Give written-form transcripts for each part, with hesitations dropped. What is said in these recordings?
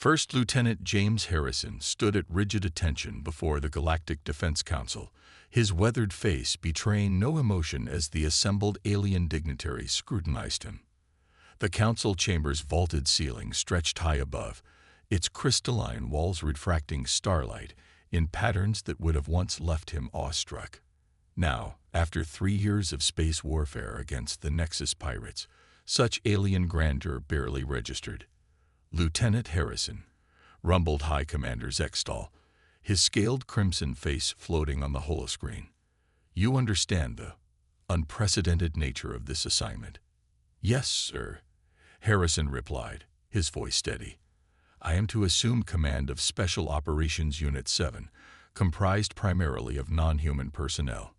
First Lieutenant James Harrison stood at rigid attention before the Galactic Defense Council, his weathered face betraying no emotion as the assembled alien dignitaries scrutinized him. The council chamber's vaulted ceiling stretched high above, its crystalline walls refracting starlight in patterns that would have once left him awestruck. Now, after 3 years of space warfare against the Nexus pirates, such alien grandeur barely registered. "Lieutenant Harrison," rumbled High Commander Zextal, his scaled crimson face floating on the holoscreen. "You understand the unprecedented nature of this assignment?" "Yes, sir," Harrison replied, his voice steady. "I am to assume command of Special Operations Unit 7, comprised primarily of non-human personnel."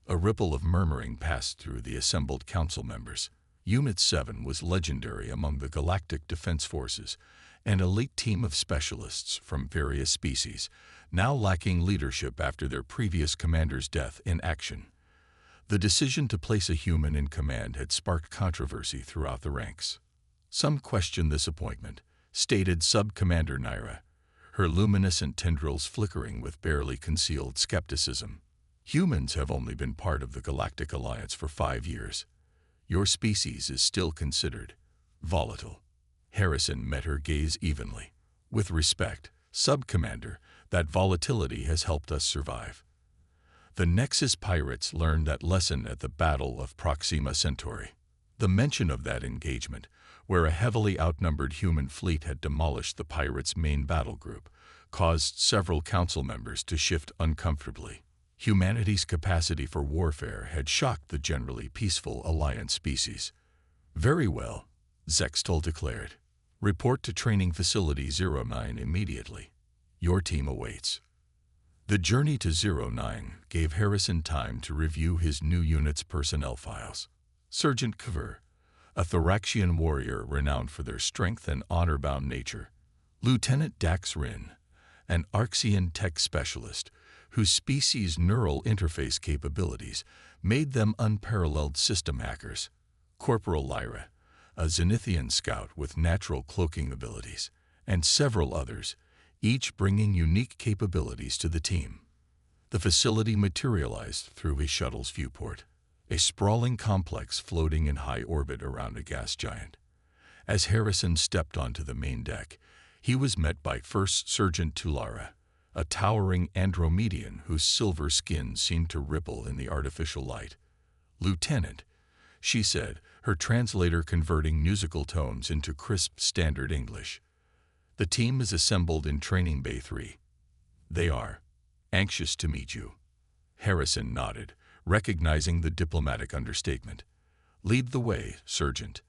A ripple of murmuring passed through the assembled council members. Unit 7 was legendary among the Galactic Defense Forces, an elite team of specialists from various species, now lacking leadership after their previous commander's death in action. The decision to place a human in command had sparked controversy throughout the ranks. Some questioned this appointment, stated Sub-Commander Naira, her luminescent tendrils flickering with barely concealed skepticism. "Humans have only been part of the Galactic Alliance for 5 years. Your species is still considered volatile." Harrison met her gaze evenly. "With respect, Sub-Commander, that volatility has helped us survive. The Nexus pirates learned that lesson at the Battle of Proxima Centauri. The mention of that engagement, where a heavily outnumbered human fleet had demolished the pirates' main battle group, caused several council members to shift uncomfortably. Humanity's capacity for warfare had shocked the generally peaceful Alliance species. "Very well," Zextal declared. "Report to Training Facility 09 immediately. Your team awaits." The journey to 09 gave Harrison time to review his new unit's personnel files. Sergeant Kver, a Thoraxian warrior renowned for their strength and honor-bound nature. Lieutenant Dax Rin, an Arxian tech specialist, whose species' neural interface capabilities made them unparalleled system hackers. Corporal Lyra, a Zenithian scout with natural cloaking abilities, and several others, each bringing unique capabilities to the team. The facility materialized through his shuttle's viewport, a sprawling complex floating in high orbit around a gas giant. As Harrison stepped onto the main deck, he was met by First Sergeant Tulara, a towering Andromedian whose silver skin seemed to ripple in the artificial light. "Lieutenant," she said, her translator converting musical tones into crisp standard English. "The team is assembled in Training Bay 3. They are anxious to meet you." Harrison nodded, recognizing the diplomatic understatement. "Lead the way, Sergeant."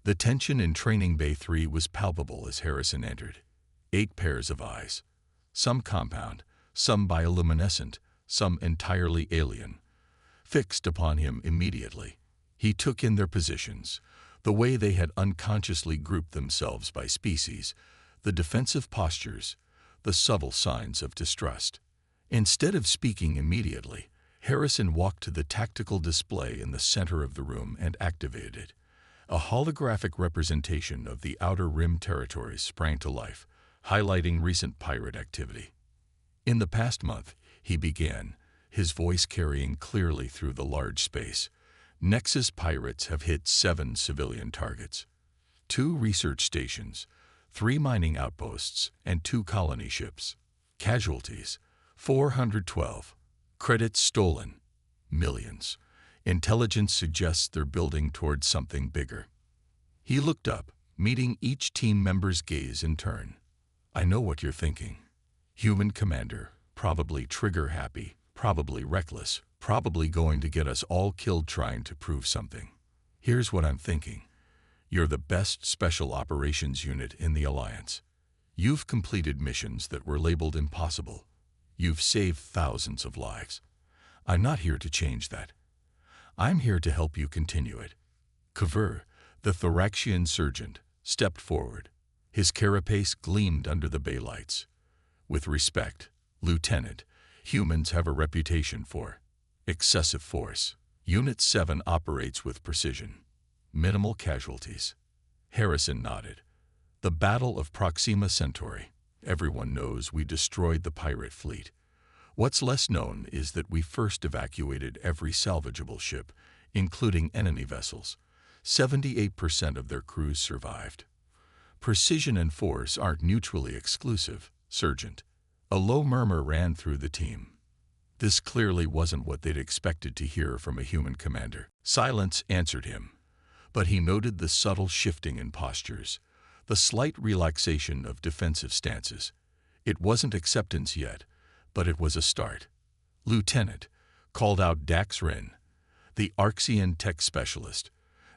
The tension in Training Bay 3 was palpable as Harrison entered. 8 pairs of eyes. Some compound, some bioluminescent, some entirely alien, fixed upon him immediately. He took in their positions, the way they had unconsciously grouped themselves by species, the defensive postures, the subtle signs of distrust. Instead of speaking immediately, Harrison walked to the tactical display in the center of the room and activated it. A holographic representation of the Outer Rim territories sprang to life, highlighting recent pirate activity. "In the past month," he began, his voice carrying clearly through the large space, "Nexus pirates have hit 7 civilian targets. 2 research stations, 3 mining outposts, and 2 colony ships. Casualties, 412. Credits stolen, millions. Intelligence suggests they're building towards something bigger." He looked up, meeting each team member's gaze in turn. "I know what you're thinking. Human commander, probably trigger-happy, probably reckless, probably going to get us all killed trying to prove something. Here's what I'm thinking. You're the best special operations unit in the Alliance. You've completed missions that were labeled impossible. You've saved thousands of lives. I'm not here to change that. I'm here to help you continue it." Kver, the Thoraxian surgeon, stepped forward. His carapace gleamed under the bay lights. "With respect, Lieutenant, humans have a reputation for excessive force. Unit 7 operates with precision. Minimal casualties." Harrison nodded. The Battle of Proxima Centauri. Everyone knows we destroyed the pirate fleet. What's less known is that we first evacuated every salvageable ship, including enemy vessels. 78% of their crews survived. Precision and force aren't mutually exclusive, Sergeant. A low murmur ran through the team. This clearly wasn't what they'd expected to hear from a human commander. Silence answered him, but he noted the subtle shifting in postures, the slight relaxation of defensive stances. It wasn't acceptance yet, but it was a start. "Lieutenant," called out Dax Rin, the Arxian tech specialist,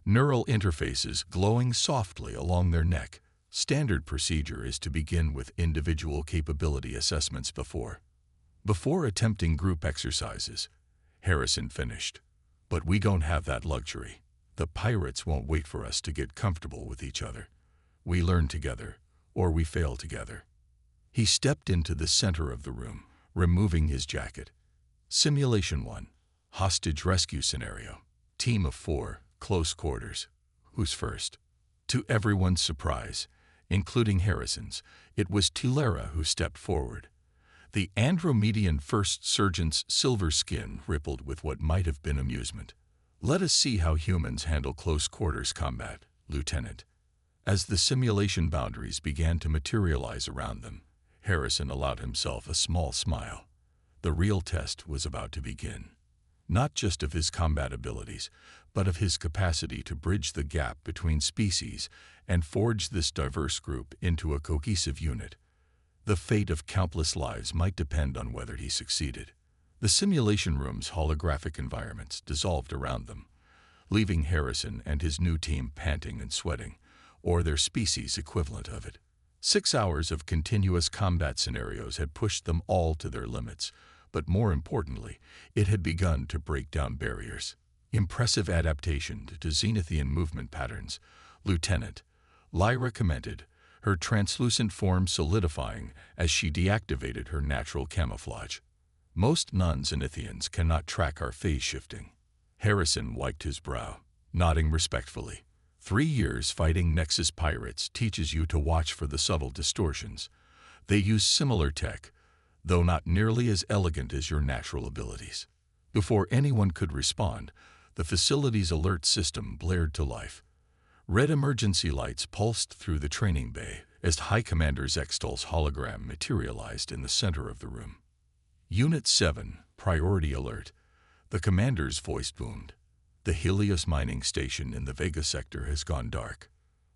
neural interfaces glowing softly along their neck. Standard procedure is to begin with individual capability assessments before attempting group exercises. Harrison finished. But we don't have that luxury. The pirates won't wait for us to get comfortable with each other. We learn together, or we fail together. He stepped into the center of the room, removing his jacket. Simulation 1. Hostage rescue scenario. Team of 4, close quarters. Who's first? To everyone's surprise, including Harrison's, it was Tulera who stepped forward. The Andromedian first surgeon's silver skin rippled with what might have been amusement. "Let us see how humans handle close quarters combat, Lieutenant." As the simulation boundaries began to materialize around them, Harrison allowed himself a small smile. The real test was about to begin. Not just of his combat abilities, but of his capacity to bridge the gap between species and forge this diverse group into a cohesive unit. The fate of countless lives might depend on whether he succeeded. The simulation room's holographic environments dissolved around them, leaving Harrison and his new team panting and sweating, or their species equivalent of it. 6 hours of continuous combat scenarios had pushed them all to their limits, but more importantly, it had begun to break down barriers. "Impressive adaptation to Zenithian movement patterns, Lieutenant," Lyra commented, her translucent form solidifying as she deactivated her natural camouflage. "Most non-Zenithians cannot track our phase shifting." Harrison wiped his brow, nodding respectfully. 3 years fighting Nexus pirates teaches you to watch for the subtle distortions. They use similar tech, though not nearly as elegant as your natural abilities. Before anyone could respond, the facility's alert system blared to life. Red emergency lights pulsed through the training bay as High Commander Zextal's hologram materialized in the center of the room. "Unit 7, priority alert," the commander's voice boomed. "The Helios mining station in the Vega sector has gone dark.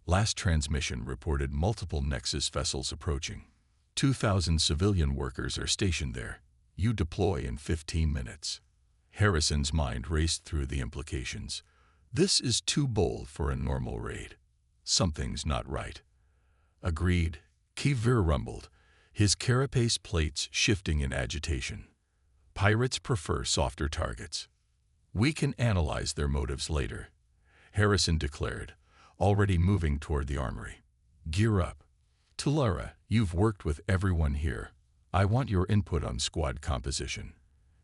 Last transmission reported multiple Nexus vessels approaching. 2,000 civilian workers are stationed there. You deploy in 15 minutes. Harrison's mind raced through the implications. This is too bold for a normal raid. Something's not right. Agreed, Kivir rumbled, his carapace plates shifting in agitation. Pirates prefer softer targets. We can analyze their motives later, Harrison declared, already moving toward the armory. Gear up. Tulera, you've worked with everyone here. I want your input on squad composition.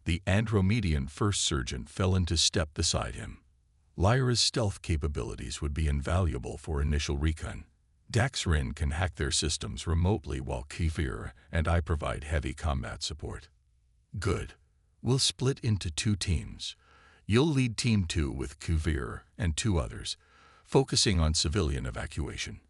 The Andromedian first surgeon fell into step beside him. Lyra's stealth capabilities would be invaluable for initial recon. Dax Rin can hack their systems remotely while Kefir and I provide heavy combat support. Good. We'll split into 2 teams. You'll lead Team 2 with Kefir and 2 others, focusing on civilian evacuation.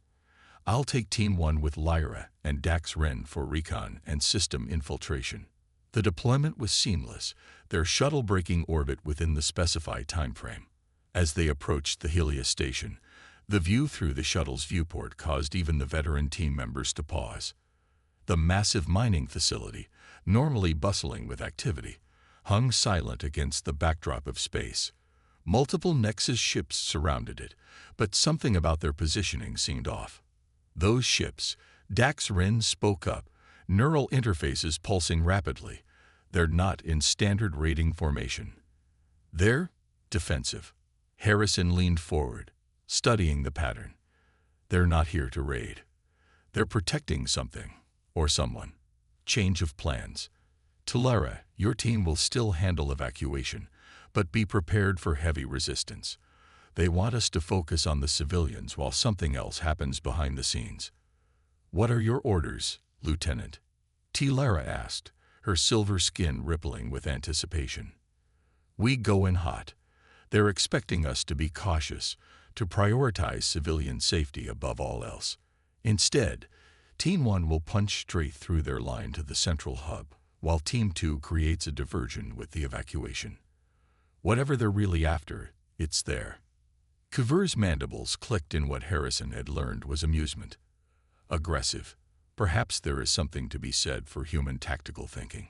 I'll take Team 1 with Lyra and Dax Rin for recon and system infiltration. The deployment was seamless, their shuttle breaking orbit within the specified time frame. As they approached the Helios station, the view through the shuttle's viewport caused even the veteran team members to pause. The massive mining facility, normally bustling with activity, hung silent against the backdrop of space. Multiple Nexus ships surrounded it, but something about their positioning seemed off. Those ships, Dax Rin spoke up, neural interfaces pulsing rapidly. They're not in standard raiding formation. They're defensive. Harrison leaned forward, studying the pattern. They're not here to raid. They're protecting something, or someone. Change of plans. Tulera, your team will still handle evacuation, but be prepared for heavy resistance. They want us to focus on the civilians while something else happens behind the scenes. "What are your orders, Lieutenant?" Lara asked, her silver skin rippling with anticipation. "We go in hot. They're expecting us to be cautious, to prioritize civilian safety above all else. Instead, Team 1 will punch straight through their line to the central hub, while Team 2 creates a diversion with the evacuation. Whatever they're really after, it's there." Kuvur's mandibles clicked in what Harrison had learned was amusement. Aggressive. Perhaps there is something to be said for human tactical thinking.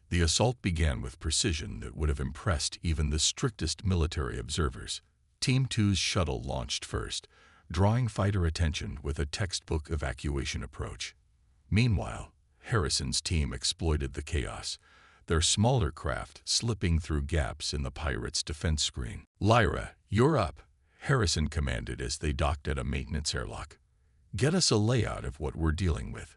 The assault began with precision that would have impressed even the strictest military observers. Team 2's shuttle launched first, drawing fighter attention with a textbook evacuation approach. Meanwhile, Harrison's team exploited the chaos, their smaller craft slipping through gaps in the pirates' defense screen. "Lyra, you're up," Harrison commanded as they docked at a maintenance airlock. "Get us a layout of what we're dealing with."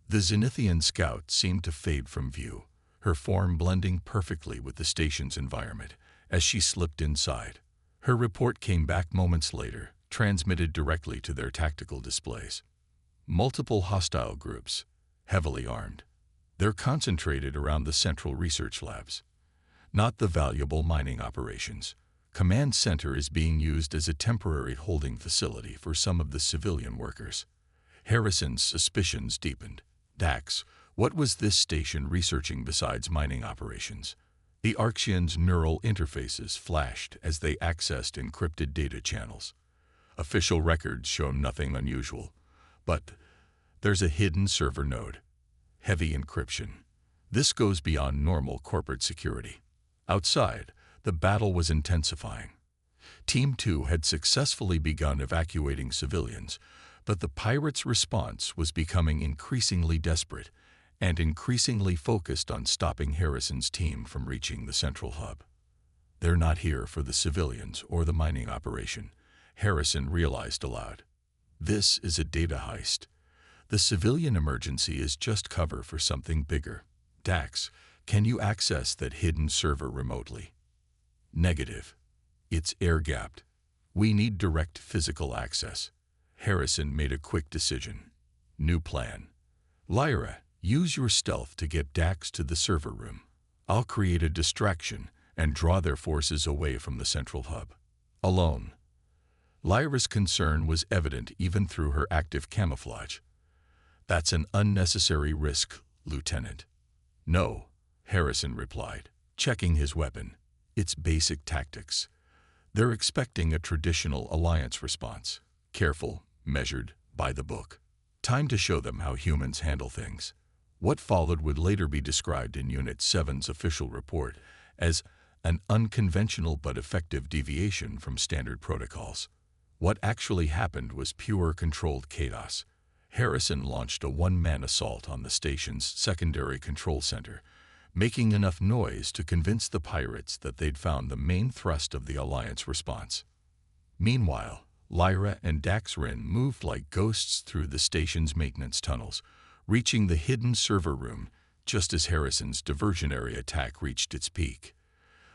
The Zenithian scout seemed to fade from view, her form blending perfectly with the station's environment as she slipped inside. Her report came back moments later, transmitted directly to their tactical displays. Multiple hostile groups, heavily armed. They're concentrated around the central research labs, not the valuable mining operations. Command Center is being used as a temporary holding facility for some of the civilian workers. Harrison's suspicions deepened. "Dax, what was this station researching besides mining operations?" The Archean's neural interfaces flashed as they accessed encrypted data channels. Official records show nothing unusual, but there's a hidden server node. Heavy encryption. This goes beyond normal corporate security. Outside, the battle was intensifying. Team 2 had successfully begun evacuating civilians, but the pirates' response was becoming increasingly desperate and increasingly focused on stopping Harrison's team from reaching the central hub. "They're not here for the civilians or the mining operation," Harrison realized aloud. "This is a data heist. The civilian emergency is just cover for something bigger. Dax, can you access that hidden server remotely?" "Negative. It's air-gapped. We need direct physical access." Harrison made a quick decision. New plan. "Lyra, use your stealth to get Dax to the server room. I'll create a distraction and draw their forces away from the central hub. Alone." Lyra's concern was evident even through her active camouflage. "That's an unnecessary risk, Lieutenant." "No," Harrison replied, checking his weapon. "It's basic tactics. They're expecting a traditional Alliance response. Careful, measured, by the book. Time to show them how humans handle things." What followed would later be described in Unit 7's official report as an unconventional but effective deviation from standard protocols. What actually happened was pure controlled chaos. Harrison launched a one-man assault on the station's secondary control center, making enough noise to convince the pirates that they'd found the main thrust of the Alliance response. Meanwhile, Lyra and Dax Rin moved like ghosts through the station's maintenance tunnels, reaching the hidden server room just as Harrison's diversionary attack reached its peak.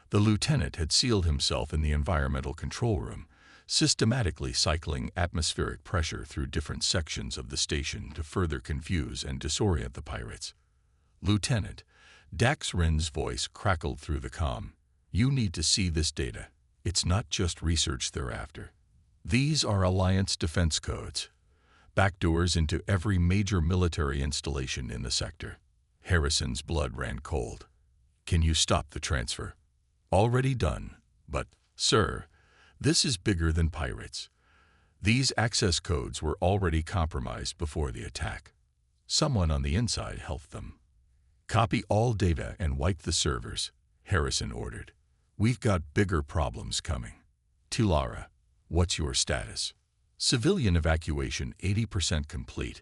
The lieutenant had sealed himself in the environmental control room, systematically cycling atmospheric pressure through different sections of the station to further confuse and disorient the pirates. "Lieutenant," Dax Rin's voice crackled through the comm. "You need to see this data. It's not just research they're after. These are Alliance defense codes. Backdoors into every major military installation in the sector." Harrison's blood ran cold. "Can you stop the transfer?" "Already done, but, sir, this is bigger than pirates. These access codes were already compromised before the attack. Someone on the inside helped them." "Copy all data and wipe the servers," Harrison ordered. "We've got bigger problems coming." "Lara, what's your status?" "Civilian evacuation 80% complete,"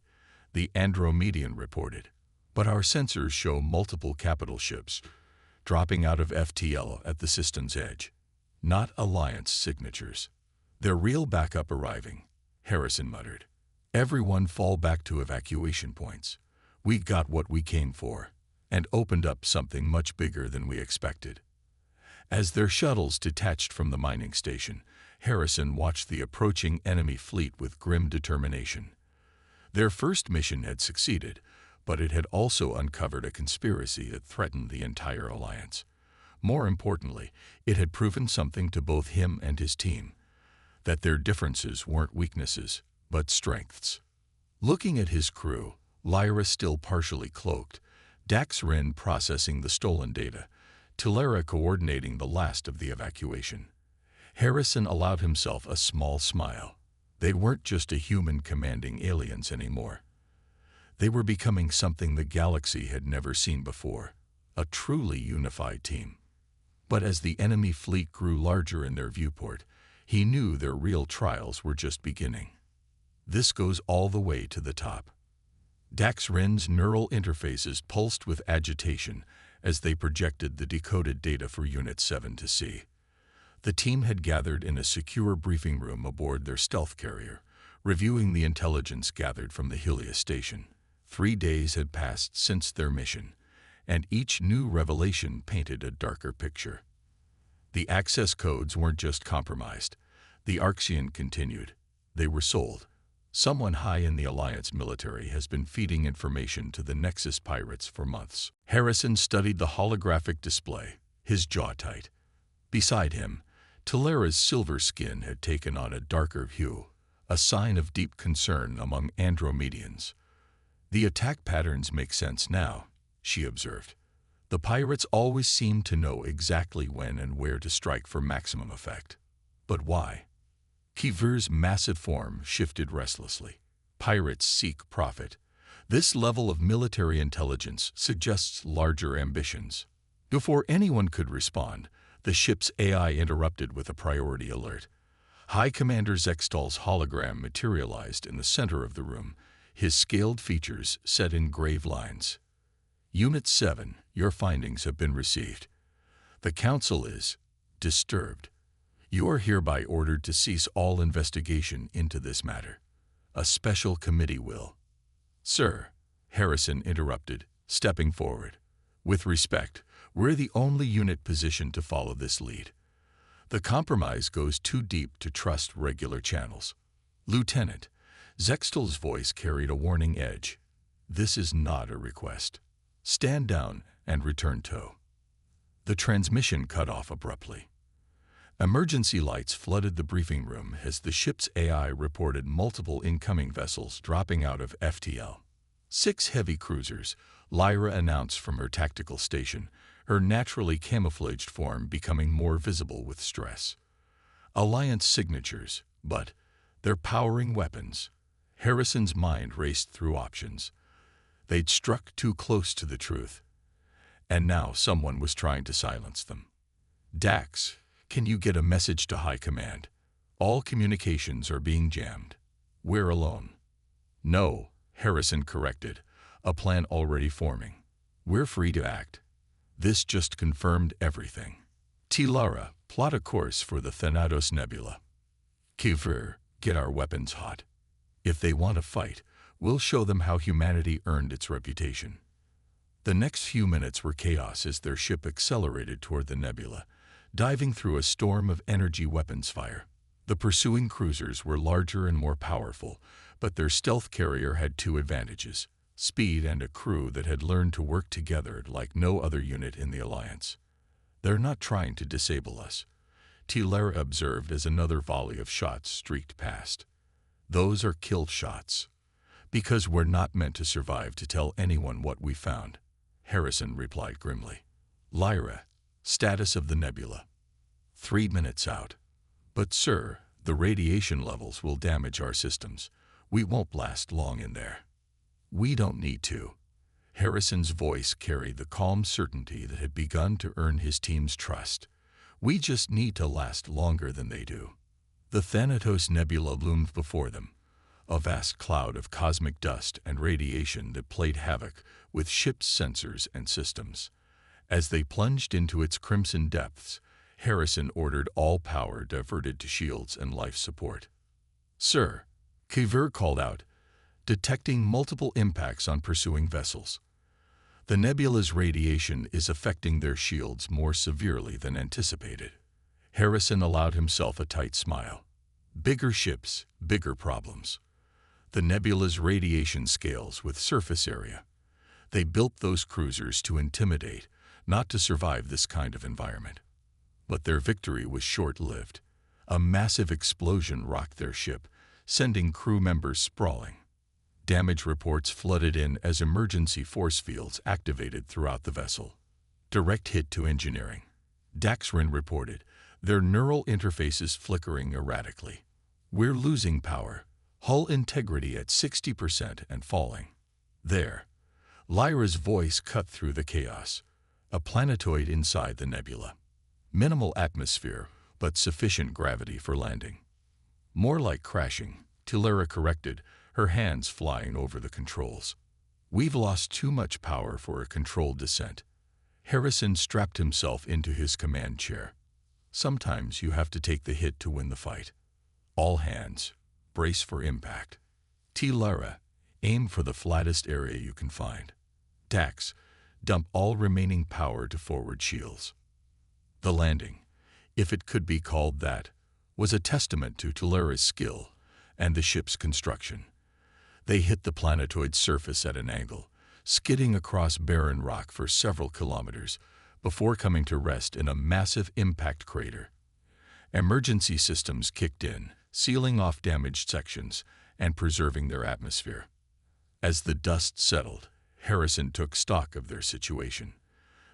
the Andromedian reported. "But our sensors show multiple capital ships dropping out of FTL at the system's edge. Not Alliance signatures. They're real backup arriving," Harrison muttered. "Everyone fall back to evacuation points. We got what we came for, and opened up something much bigger than we expected." As their shuttles detached from the mining station, Harrison watched the approaching enemy fleet with grim determination. Their first mission had succeeded, but it had also uncovered a conspiracy that threatened the entire alliance. More importantly, it had proven something to both him and his team, that their differences weren't weaknesses, but strengths. Looking at his crew, Lyra still partially cloaked, Dax Rin processing the stolen data, Tilara coordinating the last of the evacuation. Harrison allowed himself a small smile. They weren't just a human commanding aliens anymore. They were becoming something the galaxy had never seen before, a truly unified team. But as the enemy fleet grew larger in their viewport, he knew their real trials were just beginning. This goes all the way to the top. Dax Rin's neural interfaces pulsed with agitation as they projected the decoded data for Unit 7 to see. The team had gathered in a secure briefing room aboard their stealth carrier, reviewing the intelligence gathered from the Helios station. 3 days had passed since their mission, and each new revelation painted a darker picture. The access codes weren't just compromised. The Arxian continued. They were sold. Someone high in the Alliance military has been feeding information to the Nexus pirates for months. Harrison studied the holographic display, his jaw tight. Beside him, Tilara's silver skin had taken on a darker hue, a sign of deep concern among Andromedians. The attack patterns make sense now, she observed. The pirates always seem to know exactly when and where to strike for maximum effect. But why? Kivir's massive form shifted restlessly. Pirates seek profit. This level of military intelligence suggests larger ambitions. Before anyone could respond, the ship's AI interrupted with a priority alert. High Commander Zextal's hologram materialized in the center of the room, his scaled features set in grave lines. Unit 7, your findings have been received. The Council is disturbed. You are hereby ordered to cease all investigation into this matter. A special committee will. Sir, Harrison interrupted, stepping forward. With respect, we're the only unit positioned to follow this lead. The compromise goes too deep to trust regular channels. Lieutenant, Zextal's voice carried a warning edge. This is not a request. Stand down and return tow. The transmission cut off abruptly. Emergency lights flooded the briefing room as the ship's AI reported multiple incoming vessels dropping out of FTL. 6 heavy cruisers, Lyra announced from her tactical station, her naturally camouflaged form becoming more visible with stress. Alliance signatures, but they're powering weapons. Harrison's mind raced through options. They'd struck too close to the truth, and now someone was trying to silence them. Dax, can you get a message to High Command? All communications are being jammed. We're alone. No, Harrison corrected, a plan already forming. We're free to act. This just confirmed everything. Tilara, plot a course for the Thanatos Nebula. Kivir, get our weapons hot. If they want to fight, we'll show them how humanity earned its reputation. The next few minutes were chaos as their ship accelerated toward the nebula, diving through a storm of energy weapons fire. The pursuing cruisers were larger and more powerful, but their stealth carrier had 2 advantages: speed and a crew that had learned to work together like no other unit in the Alliance. They're not trying to disable us, Tilara observed as another volley of shots streaked past. Those are kill shots. Because we're not meant to survive to tell anyone what we found, Harrison replied grimly. Lyra, status of the nebula. 3 minutes out. But sir, the radiation levels will damage our systems. We won't last long in there. We don't need to. Harrison's voice carried the calm certainty that had begun to earn his team's trust. We just need to last longer than they do. The Thanatos Nebula loomed before them, a vast cloud of cosmic dust and radiation that played havoc with ships' sensors and systems. As they plunged into its crimson depths, Harrison ordered all power diverted to shields and life support. Sir, Kivir called out, detecting multiple impacts on pursuing vessels. The nebula's radiation is affecting their shields more severely than anticipated. Harrison allowed himself a tight smile. Bigger ships, bigger problems. the nebula's radiation scales with surface area. They built those cruisers to intimidate, not to survive this kind of environment. But their victory was short-lived. A massive explosion rocked their ship, sending crew members sprawling. Damage reports flooded in as emergency force fields activated throughout the vessel. Direct hit to engineering. Daxrin reported, their neural interfaces flickering erratically. We're losing power. Hull integrity at 60% and falling. There. Lyra's voice cut through the chaos. A planetoid inside the nebula. Minimal atmosphere, but sufficient gravity for landing. More like crashing, Tilera corrected, her hands flying over the controls. We've lost too much power for a controlled descent. Harrison strapped himself into his command chair. Sometimes you have to take the hit to win the fight. All hands, brace for impact. Tilera, aim for the flattest area you can find. Dax, dump all remaining power to forward shields. The landing, if it could be called that, was a testament to Tilera's skill and the ship's construction. They hit the planetoid's surface at an angle, skidding across barren rock for several kilometers before coming to rest in a massive impact crater. Emergency systems kicked in, sealing off damaged sections and preserving their atmosphere. As the dust settled, Harrison took stock of their situation.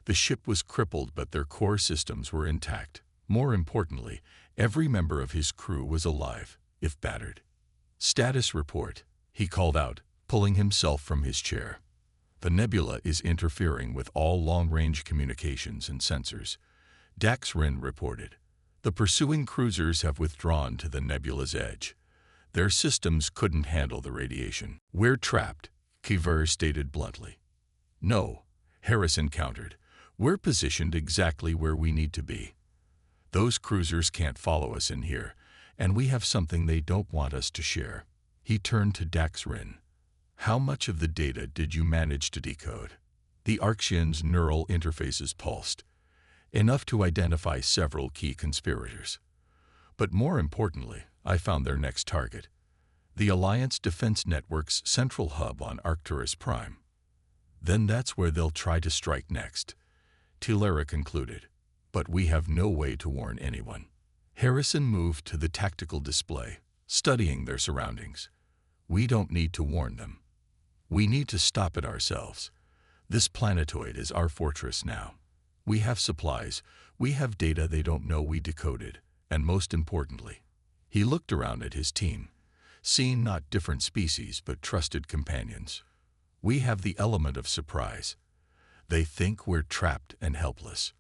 The ship was crippled, but their core systems were intact. More importantly, every member of his crew was alive, if battered. Status report, he called out, pulling himself from his chair. The nebula is interfering with all long-range communications and sensors. Daxrin reported. The pursuing cruisers have withdrawn to the nebula's edge. Their systems couldn't handle the radiation. We're trapped, Kiver stated bluntly. No, Harrison countered. We're positioned exactly where we need to be. Those cruisers can't follow us in here, and we have something they don't want us to share. He turned to Daxrin. How much of the data did you manage to decode? The Arxian's neural interfaces pulsed. Enough to identify several key conspirators. But more importantly, I found their next target. The Alliance Defense Network's central hub on Arcturus Prime. Then that's where they'll try to strike next, Tilera concluded. But we have no way to warn anyone. Harrison moved to the tactical display, studying their surroundings. We don't need to warn them. We need to stop it ourselves. This planetoid is our fortress now. We have supplies, we have data they don't know we decoded, and most importantly, he looked around at his team, seeing not different species but trusted companions. We have the element of surprise. They think we're trapped and helpless.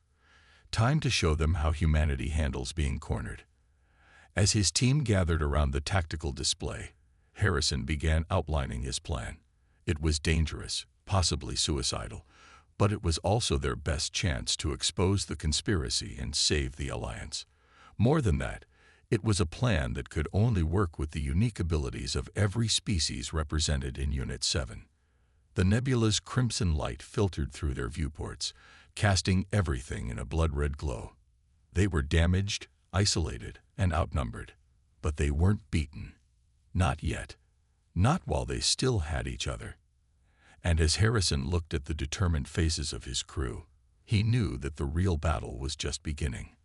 Time to show them how humanity handles being cornered. As his team gathered around the tactical display, Harrison began outlining his plan. It was dangerous, possibly suicidal, but it was also their best chance to expose the conspiracy and save the Alliance. More than that, it was a plan that could only work with the unique abilities of every species represented in Unit 7. The nebula's crimson light filtered through their viewports, casting everything in a blood-red glow. They were damaged, isolated, and outnumbered, but they weren't beaten. Not yet. Not while they still had each other. And as Harrison looked at the determined faces of his crew, he knew that the real battle was just beginning.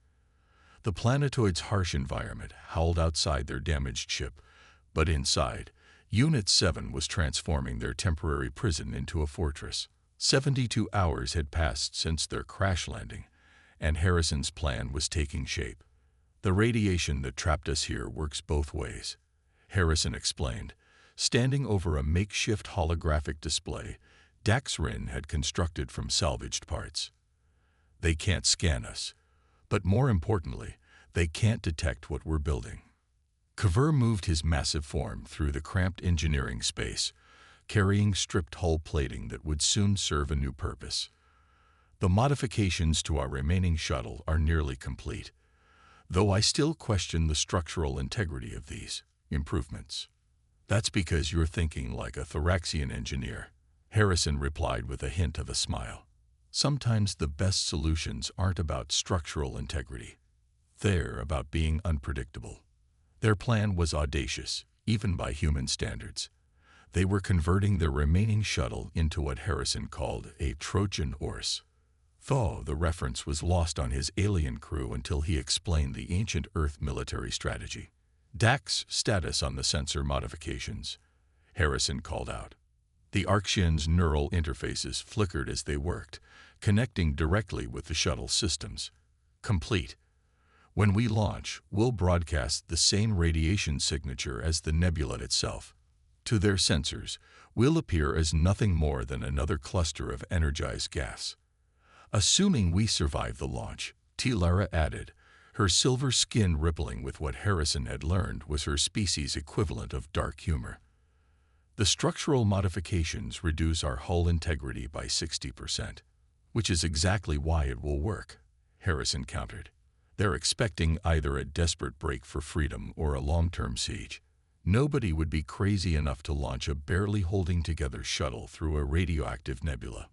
The planetoid's harsh environment howled outside their damaged ship, but inside, Unit 7 was transforming their temporary prison into a fortress. 72 hours had passed since their crash landing, and Harrison's plan was taking shape. The radiation that trapped us here works both ways, Harrison explained. Standing over a makeshift holographic display Daxrin had constructed from salvaged parts. They can't scan us, but more importantly, they can't detect what we're building. Kaver moved his massive form through the cramped engineering space, carrying stripped hull plating that would soon serve a new purpose. The modifications to our remaining shuttle are nearly complete, though I still question the structural integrity of these improvements. That's because you're thinking like a Thoraxian engineer, Harrison replied with a hint of a smile. Sometimes the best solutions aren't about structural integrity. They're about being unpredictable. Their plan was audacious, even by human standards. They were converting their remaining shuttle into what Harrison called a Trojan horse. Though the reference was lost on his alien crew until he explained the ancient Earth military strategy. "DAX status on the sensor modifications," Harrison called out. The Arxian's neural interfaces flickered as they worked, connecting directly with the shuttle systems. "Complete. When we launch, we'll broadcast the same radiation signature as the nebula itself. To their sensors, we'll appear as nothing more than another cluster of energized gas." "Assuming we survive the launch," Lara added, her silver skin rippling with what Harrison had learned was her species' equivalent of dark humor. "The structural modifications reduce our hull integrity by 60%, which is exactly why it will work," Harrison countered. "They're expecting either a desperate break for freedom or a long-term siege. Nobody would be crazy enough to launch a barely holding together shuttle through a radioactive nebula."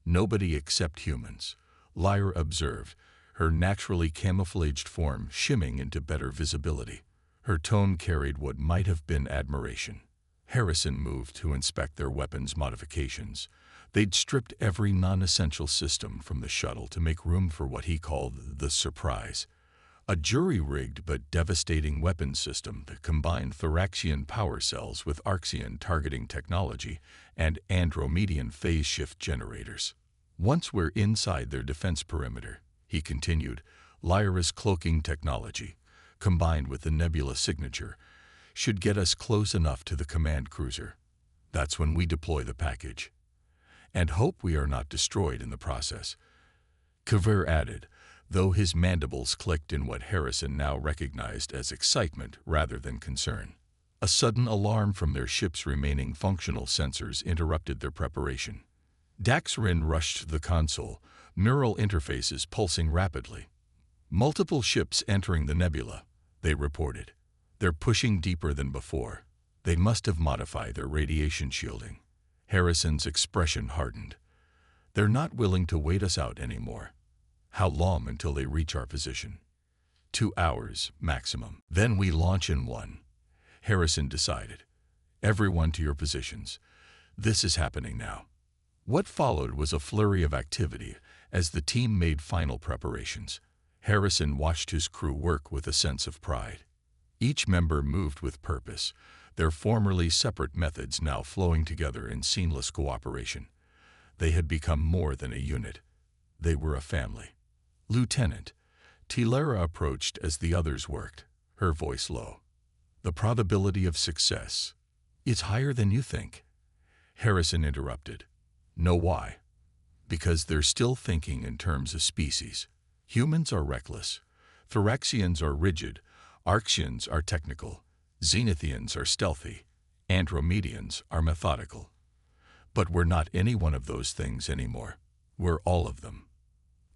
"Nobody except humans," Lyra observed, her naturally camouflaged form shimming into better visibility. Her tone carried what might have been admiration. Harrison moved to inspect their weapons modifications. They'd stripped every non-essential system from the shuttle to make room for what he called the surprise. A jury-rigged but devastating weapons system that combined Thoraxian power cells with Arxian targeting technology and Andromedian phase shift generators. "Once we're inside their defense perimeter," he continued, "Lyra's cloaking technology, combined with the nebula signature, should get us close enough to the command cruiser. That's when we deploy the package. And hope we are not destroyed in the process," Kavir added, though his mandibles clicked in what Harrison now recognized as excitement rather than concern. A sudden alarm from their ship's remaining functional sensors interrupted their preparation. Daxrin rushed to the console, neural interfaces pulsing rapidly. "Multiple ships entering the nebula," they reported. "They're pushing deeper than before. They must have modified their radiation shielding." Harrison's expression hardened. "They're not willing to wait us out anymore." "How long until they reach our position?" 2 hours, maximum. Then we launch in 1, Harrison decided. "Everyone to your positions. This is happening now." What followed was a flurry of activity as the team made final preparations. Harrison watched his crew work with a sense of pride. Each member moved with purpose, their formerly separate methods now flowing together in seamless cooperation. They had become more than a unit. They were a family. "Lieutenant," Lara approached as the others worked, her voice low. "The probability of success. It's higher than you think." Harrison interrupted. "Know why?" "Because they're still thinking in terms of species. Humans are reckless. Thoraxians are rigid. Arxians are technical. Zenithians are stealthy. Andromedians are methodical. But we're not any one of those things anymore. We're all of them."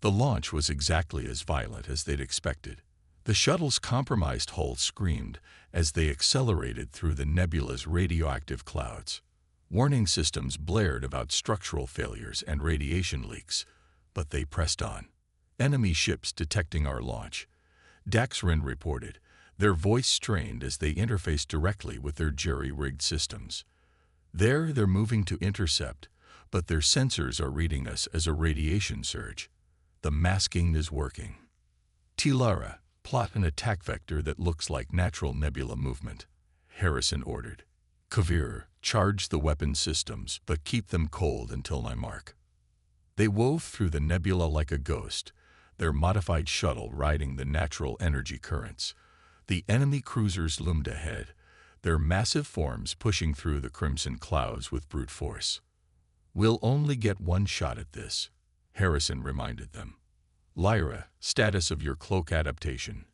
The launch was exactly as violent as they'd expected. The shuttle's compromised hull screamed as they accelerated through the nebula's radioactive clouds. Warning systems blared about structural failures and radiation leaks, but they pressed on. "Enemy ships detecting our launch," Daxrin reported, their voice strained as they interfaced directly with their jury-rigged systems. They're moving to intercept, but their sensors are reading us as a radiation surge. The masking is working." "Lara, plot an attack vector that looks like natural nebula movement," Harrison ordered. "Kavir, charge the weapon systems, but keep them cold until my mark." They wove through the nebula like a ghost, their modified shuttle riding the natural energy currents. The enemy cruisers loomed ahead, their massive forms pushing through the crimson clouds with brute force. "We'll only get one shot at this," Harrison reminded them. "Lyra, status of your cloak adaptation."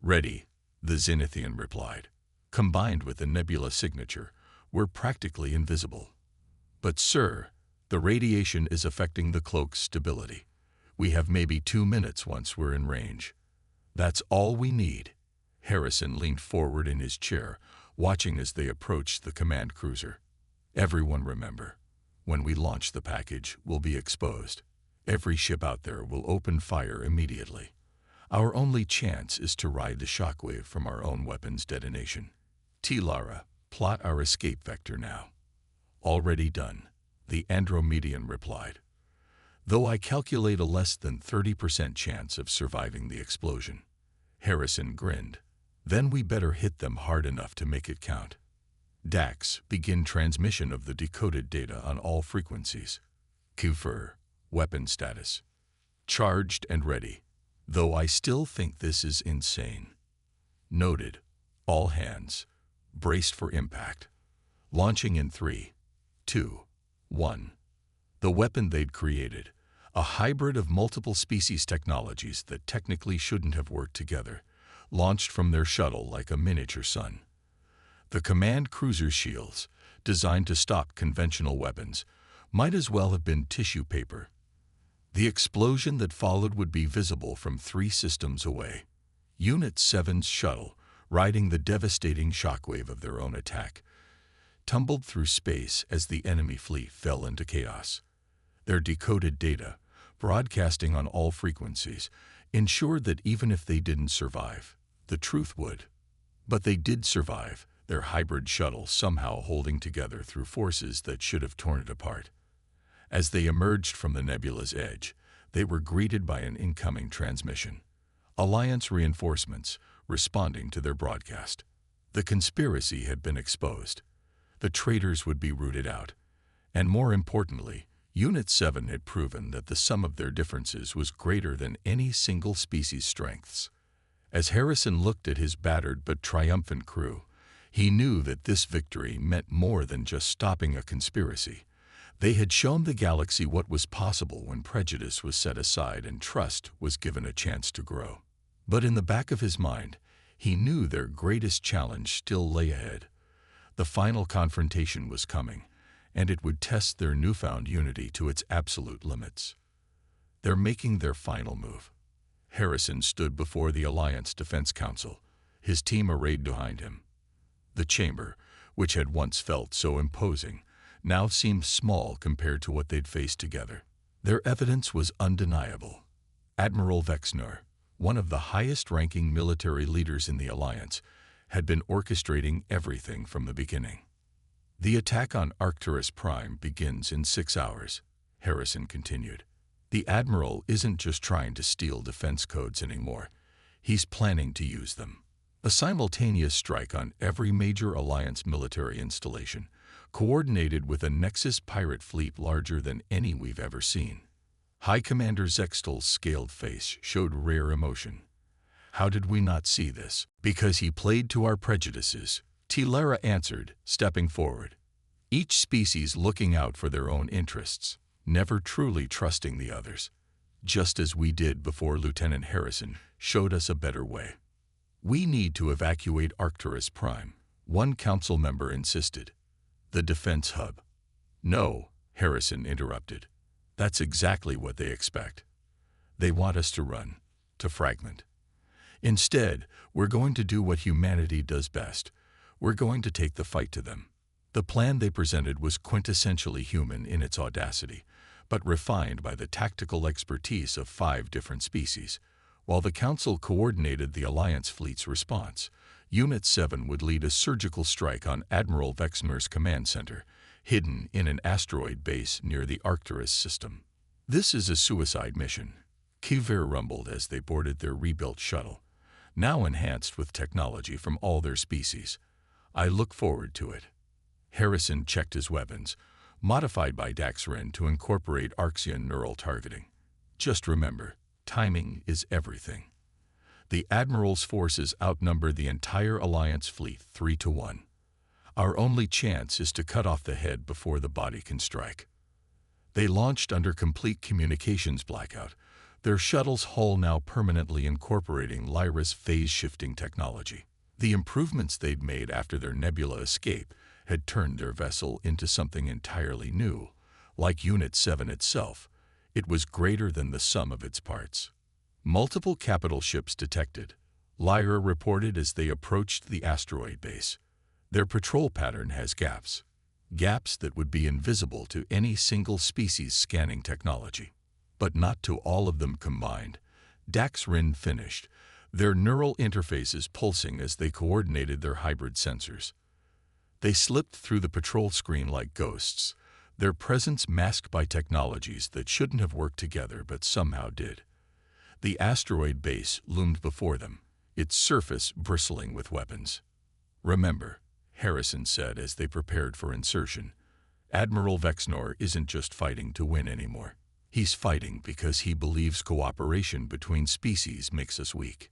"Ready," the Zenithian replied. "Combined with the nebula signature, we're practically invisible." "But sir, the radiation is affecting the cloak's stability. We have maybe 2 minutes once we're in range." "That's all we need." Harrison leaned forward in his chair, watching as they approached the command cruiser. "Everyone remember, when we launch the package, we'll be exposed. Every ship out there will open fire immediately. Our only chance is to ride the shockwave from our own weapons detonation." Lara, Plot our escape vector now. Already done, the Andromedian replied. Though I calculate a less than 30% chance of surviving the explosion. Harrison grinned. Then we better hit them hard enough to make it count. Dax, begin transmission of the decoded data on all frequencies. Confirm. Weapon status. Charged and ready. Though I still think this is insane. Noted. All hands. Braced for impact. Launching in 3, 2, 1. The weapon they'd created, a hybrid of multiple species technologies that technically shouldn't have worked together, launched from their shuttle like a miniature sun. The command cruiser's shields, designed to stop conventional weapons, might as well have been tissue paper. The explosion that followed would be visible from 3 systems away. Unit 7's shuttle, riding the devastating shockwave of their own attack, tumbled through space as the enemy fleet fell into chaos. Their decoded data, broadcasting on all frequencies, ensured that even if they didn't survive, the truth would. But they did survive, their hybrid shuttle somehow holding together through forces that should have torn it apart. As they emerged from the nebula's edge, they were greeted by an incoming transmission. Alliance reinforcements, responding to their broadcast. The conspiracy had been exposed. The traitors would be rooted out. And more importantly, Unit 7 had proven that the sum of their differences was greater than any single species' strengths. As Harrison looked at his battered but triumphant crew, he knew that this victory meant more than just stopping a conspiracy. They had shown the galaxy what was possible when prejudice was set aside and trust was given a chance to grow. But in the back of his mind, he knew their greatest challenge still lay ahead. The final confrontation was coming, and it would test their newfound unity to its absolute limits. They're making their final move. Harrison stood before the Alliance Defense Council, his team arrayed behind him. The chamber, which had once felt so imposing, now seemed small compared to what they'd faced together. Their evidence was undeniable. Admiral Vexner, one of the highest-ranking military leaders in the Alliance, had been orchestrating everything from the beginning. The attack on Arcturus Prime begins in 6 hours, Harrison continued. The Admiral isn't just trying to steal defense codes anymore. He's planning to use them. A simultaneous strike on every major Alliance military installation, coordinated with a Nexus pirate fleet larger than any we've ever seen. High Commander Zextal's scaled face showed rare emotion. How did we not see this? Because he played to our prejudices, Tilara answered, stepping forward. Each species looking out for their own interests, never truly trusting the others, just as we did before Lieutenant Harrison showed us a better way. We need to evacuate Arcturus Prime, one council member insisted. The defense hub. No, Harrison interrupted. That's exactly what they expect. They want us to run, to fragment. Instead, we're going to do what humanity does best. We're going to take the fight to them. The plan they presented was quintessentially human in its audacity, but refined by the tactical expertise of 5 different species. While the Council coordinated the Alliance fleet's response, Unit 7 would lead a surgical strike on Admiral Vexner's command center, hidden in an asteroid base near the Arcturus system. This is a suicide mission, Kivir rumbled as they boarded their rebuilt shuttle, now enhanced with technology from all their species. I look forward to it. Harrison checked his weapons, modified by Daxrin to incorporate Arxian neural targeting. Just remember, timing is everything. The Admiral's forces outnumber the entire Alliance fleet 3-1. Our only chance is to cut off the head before the body can strike. They launched under complete communications blackout, their shuttle's hull now permanently incorporating Lyra's phase-shifting technology. The improvements they'd made after their nebula escape had turned their vessel into something entirely new. Like Unit 7 itself, it was greater than the sum of its parts. Multiple capital ships detected, Lyra reported as they approached the asteroid base. Their patrol pattern has gaps that would be invisible to any single species scanning technology. But not to all of them combined. Daxrin finished, their neural interfaces pulsing as they coordinated their hybrid sensors. They slipped through the patrol screen like ghosts, their presence masked by technologies that shouldn't have worked together but somehow did. The asteroid base loomed before them, its surface bristling with weapons. "Remember," Harrison said as they prepared for insertion, "Admiral Vexnor isn't just fighting to win anymore. He's fighting because he believes cooperation between species makes us weak.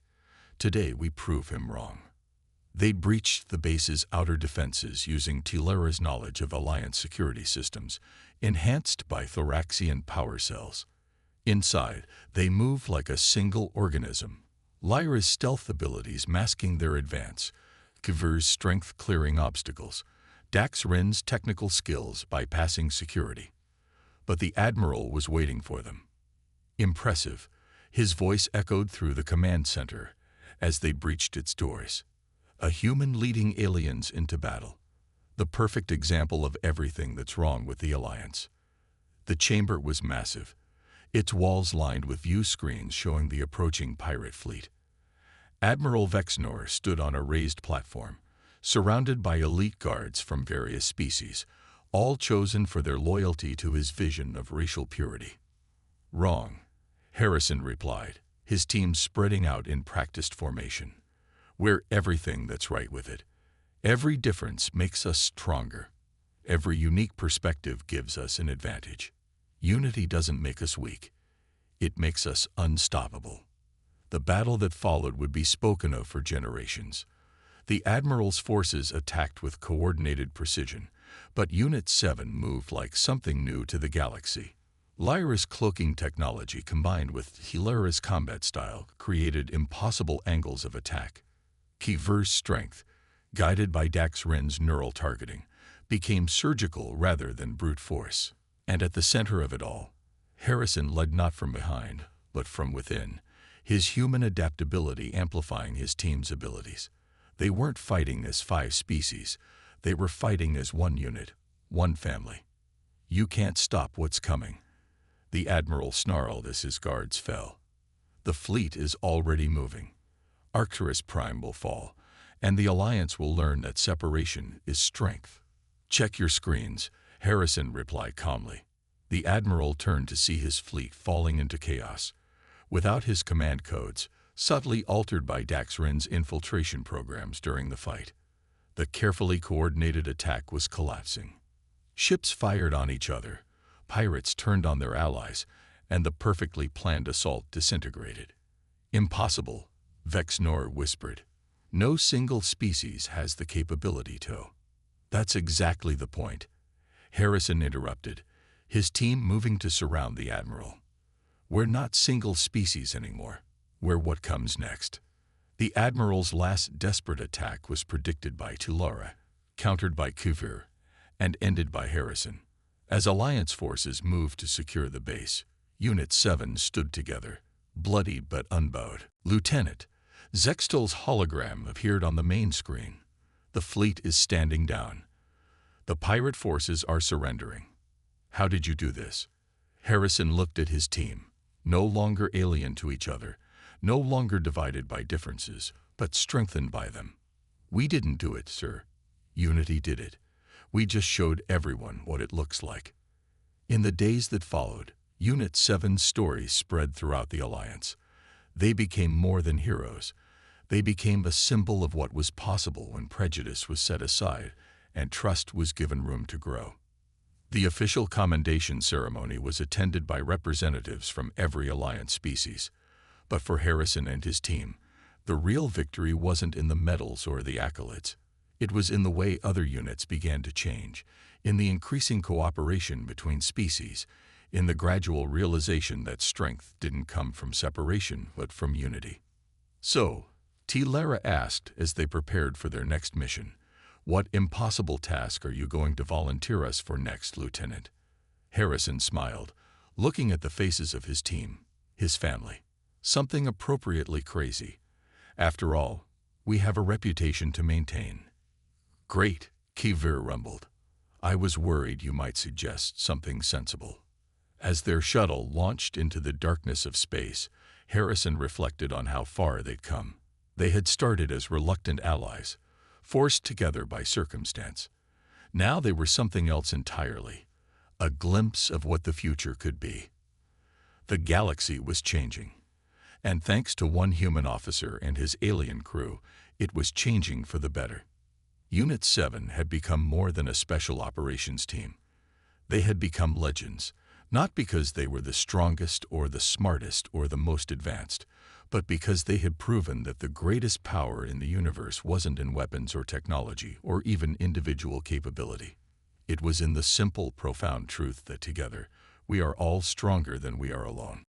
Today we prove him wrong." They breached the base's outer defenses using Tilera's knowledge of Alliance security systems, enhanced by thoraxian power cells. Inside, they moved like a single organism, Lyra's stealth abilities masking their advance, Kvir's strength clearing obstacles, Dax Rin's technical skills bypassing security. But the Admiral was waiting for them. Impressive, his voice echoed through the command center as they breached its doors. A human leading aliens into battle. The perfect example of everything that's wrong with the Alliance. The chamber was massive, its walls lined with view screens showing the approaching pirate fleet. Admiral Vexnor stood on a raised platform, surrounded by elite guards from various species, all chosen for their loyalty to his vision of racial purity. "Wrong," Harrison replied, his team spreading out in practiced formation. "We're everything that's right with it. Every difference makes us stronger. Every unique perspective gives us an advantage. Unity doesn't make us weak. It makes us unstoppable." The battle that followed would be spoken of for generations. The Admiral's forces attacked with coordinated precision, but Unit 7 moved like something new to the galaxy. Lyra's cloaking technology combined with Hilara's combat style created impossible angles of attack. Kvir's strength, guided by Dax Rin's neural targeting, became surgical rather than brute force. And at the center of it all, Harrison led not from behind, but from within, his human adaptability amplifying his team's abilities. They weren't fighting as 5 species, they were fighting as one unit, one family. "You can't stop what's coming," the Admiral snarled as his guards fell. "The fleet is already moving. Arcturus Prime will fall, and the Alliance will learn that separation is strength." "Check your screens," Harrison replied calmly. The Admiral turned to see his fleet falling into chaos. Without his command codes, subtly altered by Dax Rin's infiltration programs during the fight, the carefully coordinated attack was collapsing. Ships fired on each other, pirates turned on their allies, and the perfectly planned assault disintegrated. "Impossible," Vexnor whispered. "No single species has the capability to." "That's exactly the point," Harrison interrupted, his team moving to surround the Admiral. "We're not single species anymore. We're what comes next." The Admiral's last desperate attack was predicted by Tilara, countered by Kvir, and ended by Harrison. As Alliance forces moved to secure the base, Unit 7 stood together, bloody but unbowed. "Lieutenant," Zextol's hologram appeared on the main screen. "The fleet is standing down. The pirate forces are surrendering." "How did you do this?" Harrison looked at his team, no longer alien to each other, no longer divided by differences, but strengthened by them. "We didn't do it, sir. Unity did it. We just showed everyone what it looks like." In the days that followed, Unit 7's stories spread throughout the Alliance. They became more than heroes. They became a symbol of what was possible when prejudice was set aside and trust was given room to grow. The official commendation ceremony was attended by representatives from every Alliance species. But for Harrison and his team, the real victory wasn't in the medals or the accolades. It was in the way other units began to change, in the increasing cooperation between species, in the gradual realization that strength didn't come from separation but from unity. "So," Tilara asked as they prepared for their next mission, "what impossible task are you going to volunteer us for next, Lieutenant?" Harrison smiled, looking at the faces of his team, his family. "Something appropriately crazy. After all, we have a reputation to maintain." "Great," Kivir rumbled. "I was worried you might suggest something sensible." As their shuttle launched into the darkness of space, Harrison reflected on how far they'd come. They had started as reluctant allies, forced together by circumstance. Now they were something else entirely, a glimpse of what the future could be. The galaxy was changing, and thanks to one human officer and his alien crew, it was changing for the better. Unit 7 had become more than a special operations team. They had become legends, not because they were the strongest or the smartest or the most advanced, but because they had proven that the greatest power in the universe wasn't in weapons or technology or even individual capability. It was in the simple, profound truth that together, we are all stronger than we are alone.